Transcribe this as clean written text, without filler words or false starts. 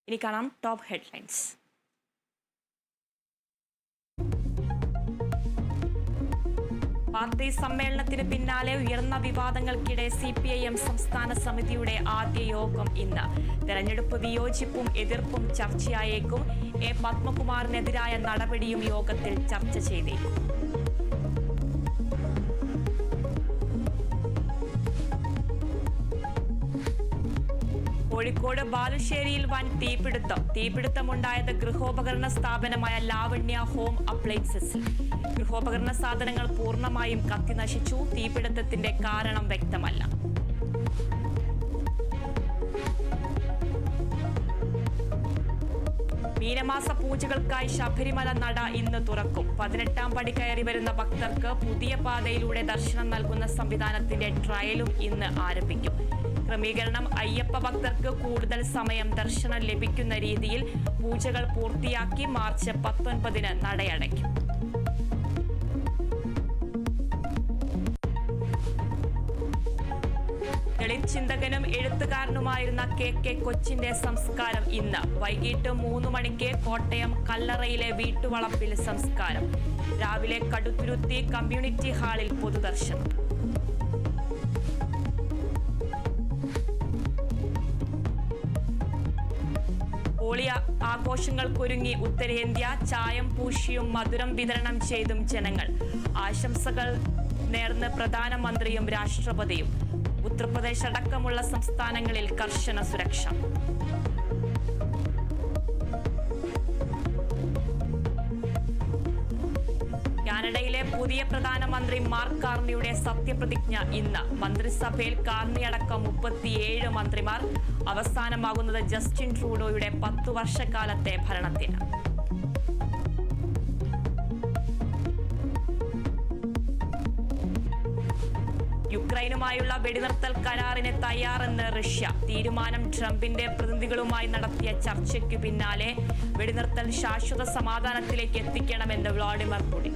ഇനി കാണാം top headlines. Party സമ്മേളനത്തിന് പിന്നാലെ ഉയർന്ന വിവാദങ്ങൾക്കിടെ CPIM സംസ്ഥാന സമിതിയുടെ ആദ്യ യോഗം ഇന്ന്. തെരഞ്ഞെടുപ്പ് വിയോജിപ്പും എതിർപ്പും ചർച്ചയായേക്കും. A. പത്മകുമാറിനെതിരായ നടപടിയും യോഗത്തിൽ ചർച്ച ചെയ്തേക്കും. കോഴിക്കോട് ബാലുശ്ശേരിയിൽ വൻ തീപിടുത്തമുണ്ടായത് ഗൃഹോപകരണ സ്ഥാപനമായ ലാവണ്യ ഹോം അപ്ലയൻസസിൽ. ഗൃഹോപകരണ സാധനങ്ങൾ പൂർണ്ണമായും കത്തിനശിച്ചു. തീപിടുത്തത്തിന്റെ കാരണം വ്യക്തമല്ല. മീനമാസ പൂജകൾക്കായി ശബരിമല നട ഇന്ന് തുറക്കും. 18ാം പടി കയറി വരുന്ന ഭക്തർക്ക് പുതിയ പാതയിലൂടെ ദർശനം നൽകുന്ന സംവിധാനത്തിന്റെ ട്രയലും ഇന്ന് ആരംഭിക്കും. ക്രമീകരണം അയ്യപ്പ ഭക്തർക്ക് കൂടുതൽ സമയം ദർശനം ലഭിക്കുന്ന രീതിയിൽ പൂജകൾ പൂർത്തിയാക്കി മാർച്ച് 19-ന് നടയടയ്ക്കും. ദളിത് ചിന്തകനും എഴുത്തുകാരനുമായിരുന്ന KK കൊച്ചിന്റെ സംസ്കാരം ഇന്ന് വൈകിട്ട് 3 മണിക്ക് കോട്ടയം കല്ലറയിലെ വീട്ടുവളപ്പിൽ സംസ്കാരം. രാവിലെ കടുത്തുരുത്തി കമ്മ്യൂണിറ്റി ഹാളിൽ പൊതുദർശനം. ഹോളി ആഘോഷങ്ങൾക്കൊരുങ്ങി ഉത്തരേന്ത്യ. ചായം പൂശിയും മധുരം വിതരണം ചെയ്തും ജനങ്ങൾ. ആശംസകൾ നേർന്ന് പ്രധാനമന്ത്രിയും രാഷ്ട്രപതിയും. ഉത്തർപ്രദേശ് അടക്കമുള്ള സംസ്ഥാനങ്ങളിൽ കർശന സുരക്ഷ. കാനഡയിലെ പുതിയ പ്രധാനമന്ത്രി മാർക്ക് കാർണിയുടെ സത്യപ്രതിജ്ഞ ഇന്ന്. മന്ത്രിസഭയിൽ കാർണിയടക്കം 37 മന്ത്രിമാർ. അവസാനമാകുന്നത് ജസ്റ്റിൻ ട്രൂഡോയുടെ 10 വർഷക്കാലത്തെ ഭരണത്തിന്. യുക്രൈനുമായുള്ള വെടിനിർത്തൽ കരാറിന് തയ്യാറെന്ന് റഷ്യ. തീരുമാനം ട്രംപിന്റെ പ്രതിനിധികളുമായി നടത്തിയ ചർച്ചയ്ക്കു പിന്നാലെ വെടിനിർത്തൽ ശാശ്വത സമാധാനത്തിലേക്ക് എത്തിക്കണമെന്ന് വ്ളാഡിമിർ പുടിൻ.